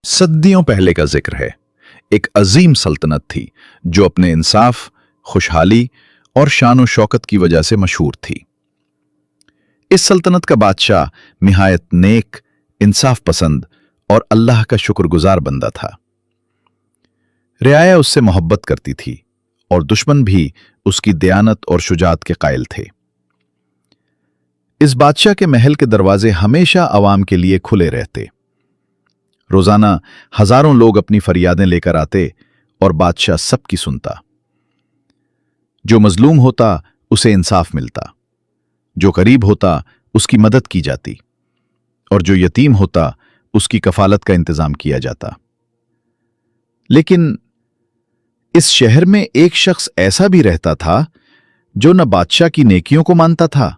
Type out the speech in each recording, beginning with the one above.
सदियों पहले का जिक्र है। एक अजीम सल्तनत थी जो अपने इंसाफ, खुशहाली और शान व शौकत की वजह से मशहूर थी। इस सल्तनत का बादशाह निहायत नेक, इंसाफ पसंद और अल्लाह का शुक्रगुजार बंदा था। रियाया उससे मोहब्बत करती थी और दुश्मन भी उसकी दयानत और शुजात के कायल थे। इस बादशाह के महल के दरवाजे हमेशा अवाम के लिए खुले रहते। रोजाना हजारों लोग अपनी फरियादें लेकर आते और बादशाह सबकी सुनता। जो मजलूम होता उसे इंसाफ मिलता, जो गरीब होता उसकी मदद की जाती और जो यतीम होता उसकी कफालत का इंतजाम किया जाता। लेकिन इस शहर में एक शख्स ऐसा भी रहता था जो न बादशाह की नेकियों को मानता था,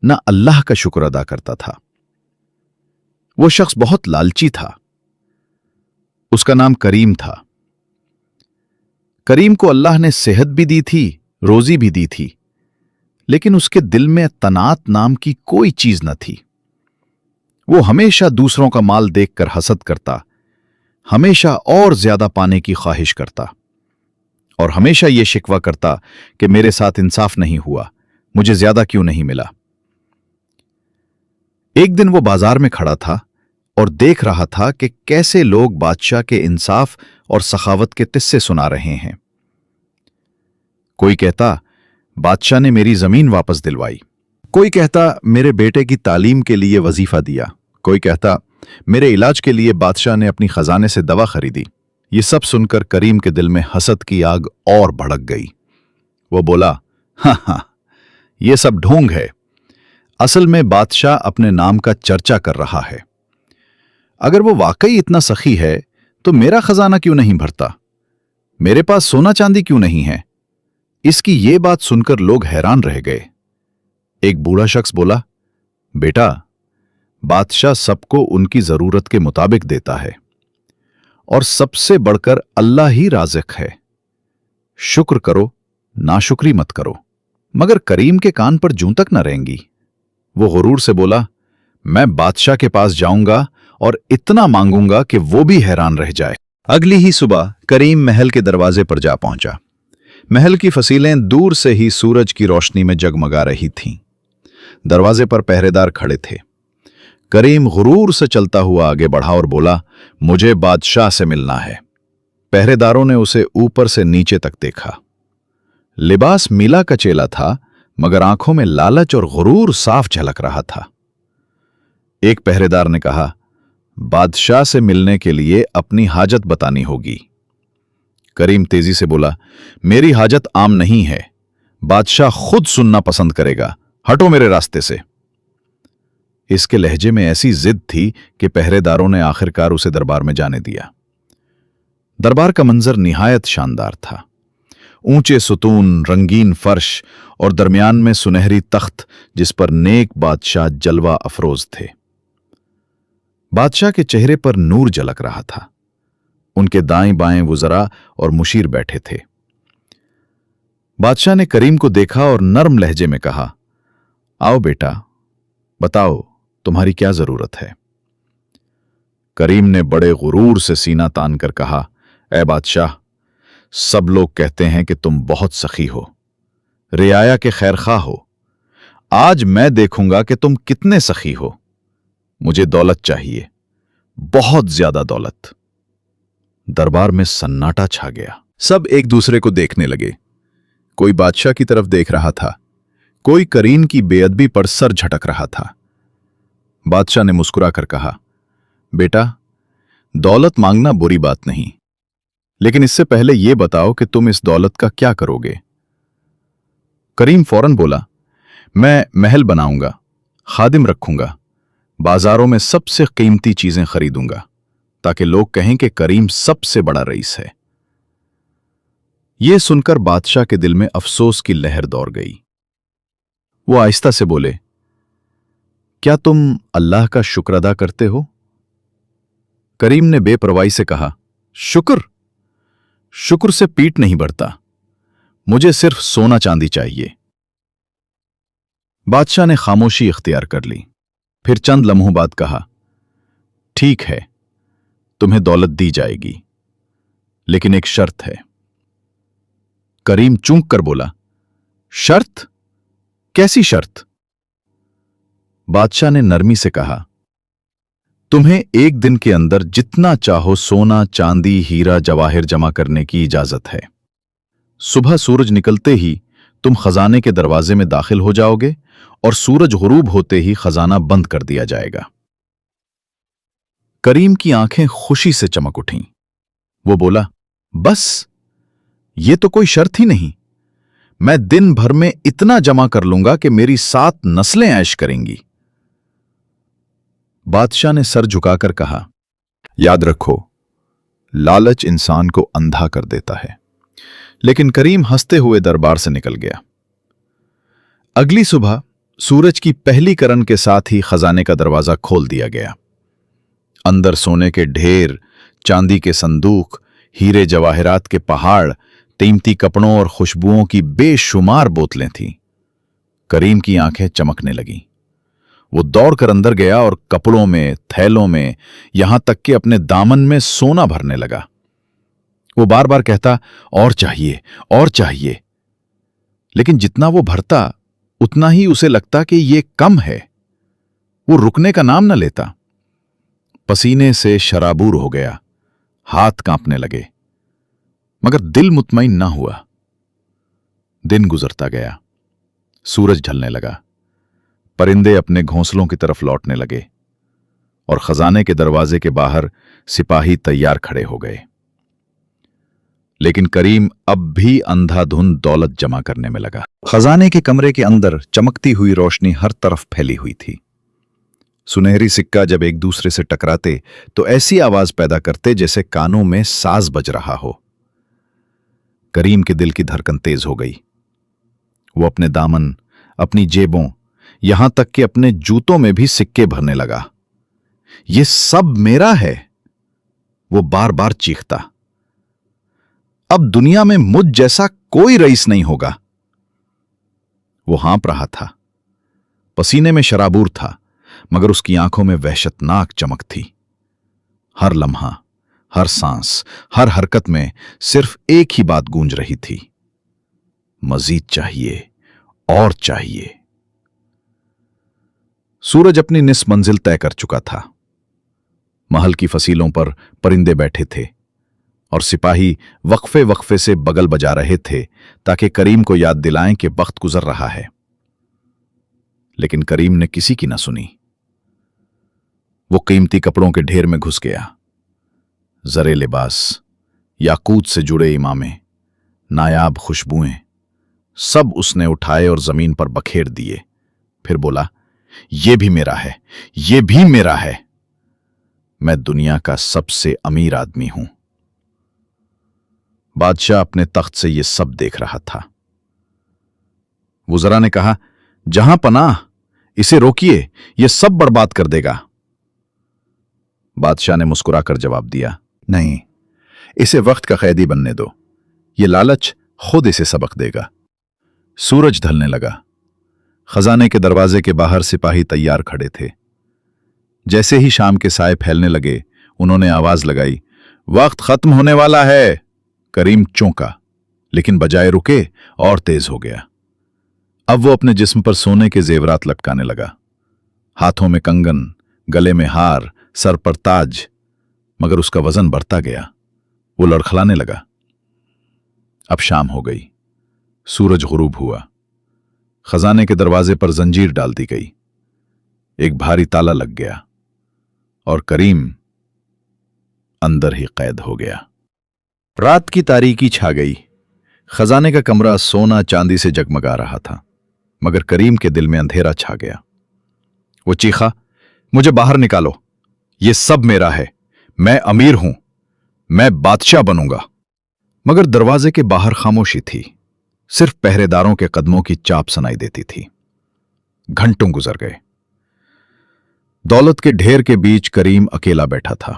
न अल्लाह का शुक्र अदा करता था। वो शख्स बहुत लालची था। उसका नाम करीम था। करीम को अल्लाह ने सेहत भी दी थी, रोजी भी दी थी, लेकिन उसके दिल में तनात नाम की कोई चीज न थी। वो हमेशा दूसरों का माल देखकर हसद करता, हमेशा और ज्यादा पाने की ख्वाहिश करता और हमेशा यह शिकवा करता कि मेरे साथ इंसाफ नहीं हुआ, मुझे ज्यादा क्यों नहीं मिला। एक दिन वो बाजार में खड़ा था और देख रहा था कि कैसे लोग बादशाह के इंसाफ और सखावत के किस्से सुना रहे हैं। कोई कहता, बादशाह ने मेरी जमीन वापस दिलवाई। कोई कहता, मेरे बेटे की तालीम के लिए वजीफा दिया। कोई कहता, मेरे इलाज के लिए बादशाह ने अपनी खजाने से दवा खरीदी। ये सब सुनकर करीम के दिल में हसद की आग और भड़क गई। वो बोला, हाँ, ये सब ढोंग है। असल में बादशाह अपने नाम का चर्चा कर रहा है। अगर वो वाकई इतना सखी है तो मेरा खजाना क्यों नहीं भरता? मेरे पास सोना चांदी क्यों नहीं है? इसकी ये बात सुनकर लोग हैरान रह गए। एक बूढ़ा शख्स बोला, बेटा, बादशाह सबको उनकी जरूरत के मुताबिक देता है और सबसे बढ़कर अल्लाह ही राज़िक है। शुक्र करो, नाशुक्री मत करो। मगर करीम के कान पर जूं तक न रहेंगी। वो गुरूर से बोला, मैं बादशाह के पास जाऊंगा और इतना मांगूंगा कि वो भी हैरान रह जाए। अगली ही सुबह करीम महल के दरवाजे पर जा पहुंचा। महल की फसीलें दूर से ही सूरज की रोशनी में जगमगा रही थीं। दरवाजे पर पहरेदार खड़े थे। करीम गुरूर से चलता हुआ आगे बढ़ा और बोला, मुझे बादशाह से मिलना है। पहरेदारों ने उसे ऊपर से नीचे तक देखा। लिबास मीला कचेला था, मगर आंखों में लालच और गुरूर साफ झलक रहा था। एक पहरेदार ने कहा, बादशाह से मिलने के लिए अपनी हाजत बतानी होगी। करीम तेजी से बोला, मेरी हाजत आम नहीं है। बादशाह खुद सुनना पसंद करेगा। हटो मेरे रास्ते से। इसके लहजे में ऐसी जिद थी कि पहरेदारों ने आखिरकार उसे दरबार में जाने दिया। दरबार का मंजर निहायत शानदार था। ऊंचे सुतून, रंगीन फर्श और दरमियान में सुनहरी तख्त जिस पर नेक बादशाह जलवा अफरोज थे। बादशाह के चेहरे पर नूर झलक रहा था। उनके दाएं बाएं वुज़रा और मुशीर बैठे थे। बादशाह ने करीम को देखा और नर्म लहजे में कहा, आओ बेटा, बताओ तुम्हारी क्या जरूरत है? करीम ने बड़े गुरूर से सीना तान कर कहा, ऐ बादशाह, सब लोग कहते हैं कि तुम बहुत सखी हो, रियाया के खैरखा हो। आज मैं देखूंगा कि तुम कितने सखी हो। मुझे दौलत चाहिए, बहुत ज्यादा दौलत। दरबार में सन्नाटा छा गया। सब एक दूसरे को देखने लगे। कोई बादशाह की तरफ देख रहा था, कोई करीम की बेअदबी पर सर झटक रहा था। बादशाह ने मुस्कुराकर कहा, बेटा, दौलत मांगना बुरी बात नहीं, लेकिन इससे पहले यह बताओ कि तुम इस दौलत का क्या करोगे? करीम फौरन बोला, मैं महल बनाऊंगा, खादिम रखूंगा, बाजारों में सबसे कीमती चीजें खरीदूंगा ताकि लोग कहें कि करीम सबसे बड़ा रईस है। यह सुनकर बादशाह के दिल में अफसोस की लहर दौड़ गई। वो आहिस्ता से बोले, क्या तुम अल्लाह का शुक्र अदा करते हो? करीम ने बेपरवाही से कहा, शुक्र? शुक्र से पीठ नहीं भरता। मुझे सिर्फ सोना चांदी चाहिए। बादशाह ने खामोशी इख्तियार कर ली। फिर चंद लम्हों बाद कहा, ठीक है, तुम्हें दौलत दी जाएगी, लेकिन एक शर्त है। करीम चूक कर बोला, शर्त? कैसी शर्त? बादशाह ने नरमी से कहा, तुम्हें एक दिन के अंदर जितना चाहो सोना, चांदी, हीरा, जवाहिर जमा करने की इजाजत है। सुबह सूरज निकलते ही तुम खजाने के दरवाजे में दाखिल हो जाओगे और सूरज गुरूब होते ही खजाना बंद कर दिया जाएगा। करीम की आंखें खुशी से चमक उठीं। वो बोला, बस ये तो कोई शर्त ही नहीं। मैं दिन भर में इतना जमा कर लूंगा कि मेरी 7 नस्लें ऐश करेंगी। बादशाह ने सर झुकाकर कहा, याद रखो, लालच इंसान को अंधा कर देता है। लेकिन करीम हंसते हुए दरबार से निकल गया। अगली सुबह सूरज की पहली किरण के साथ ही खजाने का दरवाजा खोल दिया गया। अंदर सोने के ढेर, चांदी के संदूक, हीरे जवाहरात के पहाड़, कीमती कपड़ों और खुशबुओं की बेशुमार बोतलें थीं। करीम की आंखें चमकने लगीं। वो दौड़कर अंदर गया और कपड़ों में, थैलों में, यहां तक कि अपने दामन में सोना भरने लगा। वो बार बार कहता, और चाहिए, और चाहिए। लेकिन जितना वो भरता उतना ही उसे लगता कि ये कम है। वो रुकने का नाम न लेता। पसीने से शराबूर हो गया, हाथ कांपने लगे, मगर दिल मुतमईन ना हुआ। दिन गुजरता गया, सूरज ढलने लगा, परिंदे अपने घोंसलों की तरफ लौटने लगे और खजाने के दरवाजे के बाहर सिपाही तैयार खड़े हो गए। लेकिन करीम अब भी अंधाधुंध दौलत जमा करने में लगा। खजाने के कमरे के अंदर चमकती हुई रोशनी हर तरफ फैली हुई थी। सुनहरी सिक्का जब एक दूसरे से टकराते तो ऐसी आवाज पैदा करते जैसे कानों में साज बज रहा हो। करीम के दिल की धड़कन तेज हो गई। वो अपने दामन, अपनी जेबों, यहां तक कि अपने जूतों में भी सिक्के भरने लगा। ये सब मेरा है, वो बार बार चीखता। अब दुनिया में मुझ जैसा कोई रईस नहीं होगा। वो हाँप रहा था, पसीने में शराबूर था, मगर उसकी आंखों में वहशतनाक चमक थी। हर लम्हा, हर सांस, हर हरकत में सिर्फ एक ही बात गूंज रही थी, मजीद चाहिए और चाहिए। सूरज अपनी निस मंजिल तय कर चुका था। महल की फसीलों पर परिंदे बैठे थे और सिपाही वक्फे वक्फे से बगल बजा रहे थे ताकि करीम को याद दिलाएं कि वक्त गुजर रहा है। लेकिन करीम ने किसी की न सुनी। वो कीमती कपड़ों के ढेर में घुस गया। जरे लिबास, याकूत से जुड़े इमामे, नायाब खुशबुएं, सब उसने उठाए और जमीन पर बखेर दिए। फिर बोला, ये भी मेरा है, ये भी मेरा है। मैं दुनिया का सबसे अमीर आदमी हूं। बादशाह अपने तख्त से ये सब देख रहा था। वुज़रा ने कहा, जहां पनाह, इसे रोकिए, यह सब बर्बाद कर देगा। बादशाह ने मुस्कुराकर जवाब दिया, नहीं, इसे वक्त का कैदी बनने दो। ये लालच खुद इसे सबक देगा। सूरज ढलने लगा। खजाने के दरवाजे के बाहर सिपाही तैयार खड़े थे। जैसे ही शाम के साए फैलने लगे, उन्होंने आवाज लगाई, वक्त खत्म होने वाला है। करीम चौंका, लेकिन बजाय रुके और तेज हो गया। अब वो अपने जिस्म पर सोने के जेवरात लटकाने लगा, हाथों में कंगन, गले में हार, सर पर ताज, मगर उसका वजन बढ़ता गया। वो लड़खड़ाने लगा। अब शाम हो गई, सूरज गुरूब हुआ। खजाने के दरवाजे पर जंजीर डाल दी गई। एक भारी ताला लग गया और करीम अंदर ही कैद हो गया। रात की तारीकी छा गई। खजाने का कमरा सोना चांदी से जगमगा रहा था, मगर करीम के दिल में अंधेरा छा गया। वो चीखा, मुझे बाहर निकालो, ये सब मेरा है, मैं अमीर हूं, मैं बादशाह बनूंगा। मगर दरवाजे के बाहर खामोशी थी, सिर्फ पहरेदारों के कदमों की चाप सुनाई देती थी। घंटों गुजर गए। दौलत के ढेर के बीच करीम अकेला बैठा था।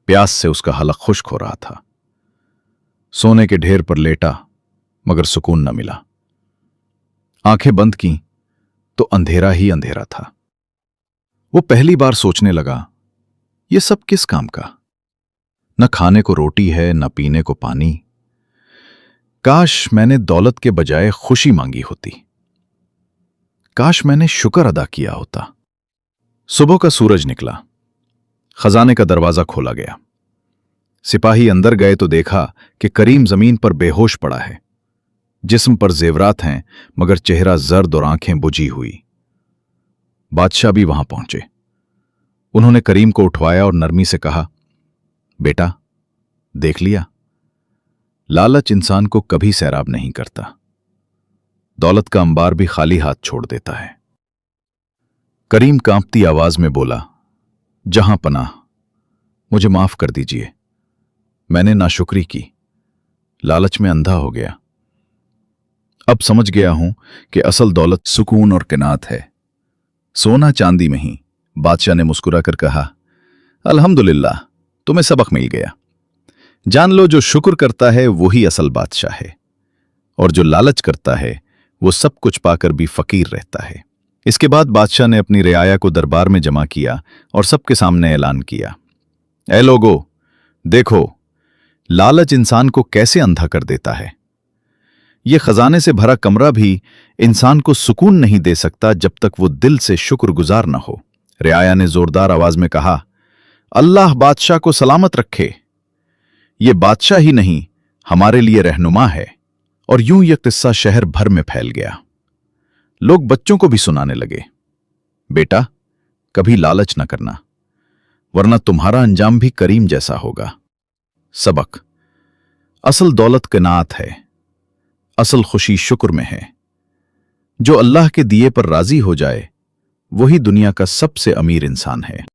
प्यास से उसका हलक खुश्क हो रहा था। सोने के ढेर पर लेटा, मगर सुकून न मिला। आंखें बंद की तो अंधेरा ही अंधेरा था। वो पहली बार सोचने लगा, ये सब किस काम का? न खाने को रोटी है न पीने को पानी। काश मैंने दौलत के बजाय खुशी मांगी होती। काश मैंने शुक्र अदा किया होता। सुबह का सूरज निकला। खजाने का दरवाजा खोला गया। सिपाही अंदर गए तो देखा कि करीम जमीन पर बेहोश पड़ा है। जिस्म पर जेवरात हैं मगर चेहरा जर्द और आंखें बुझी हुई। बादशाह भी वहां पहुंचे। उन्होंने करीम को उठवाया और नरमी से कहा, बेटा, देख लिया, लालच इंसान को कभी सैराब नहीं करता। दौलत का अंबार भी खाली हाथ छोड़ देता है। करीम कांपती आवाज में बोला, जहां पनाह, मुझे माफ कर दीजिए। मैंने नाशुक्री की, लालच में अंधा हो गया। अब समझ गया हूं कि असल दौलत सुकून और किनात है, सोना चांदी में ही। बादशाह ने मुस्कुराकर कहा, अल्हम्दुलिल्लाह, तुम्हें सबक मिल गया। जान लो, जो शुक्र करता है वही असल बादशाह है, और जो लालच करता है वो सब कुछ पाकर भी फकीर रहता है। इसके बाद बादशाह ने अपनी रियाया को दरबार में जमा किया और सबके सामने ऐलान किया, ऐ लोगो, देखो, लालच इंसान को कैसे अंधा कर देता है। ये खजाने से भरा कमरा भी इंसान को सुकून नहीं दे सकता जब तक वो दिल से शुक्रगुजार न हो। रियाया ने जोरदार आवाज में कहा, अल्लाह बादशाह को सलामत रखे। ये बादशाह ही नहीं, हमारे लिए रहनुमा है। और यूं यह किस्सा शहर भर में फैल गया। लोग बच्चों को भी सुनाने लगे, बेटा, कभी लालच न करना, वरना तुम्हारा अंजाम भी करीम जैसा होगा। सबक, असल दौलत क़नाअत है, असल खुशी शुक्र में है। जो अल्लाह के दिए पर राजी हो जाए वही दुनिया का सबसे अमीर इंसान है।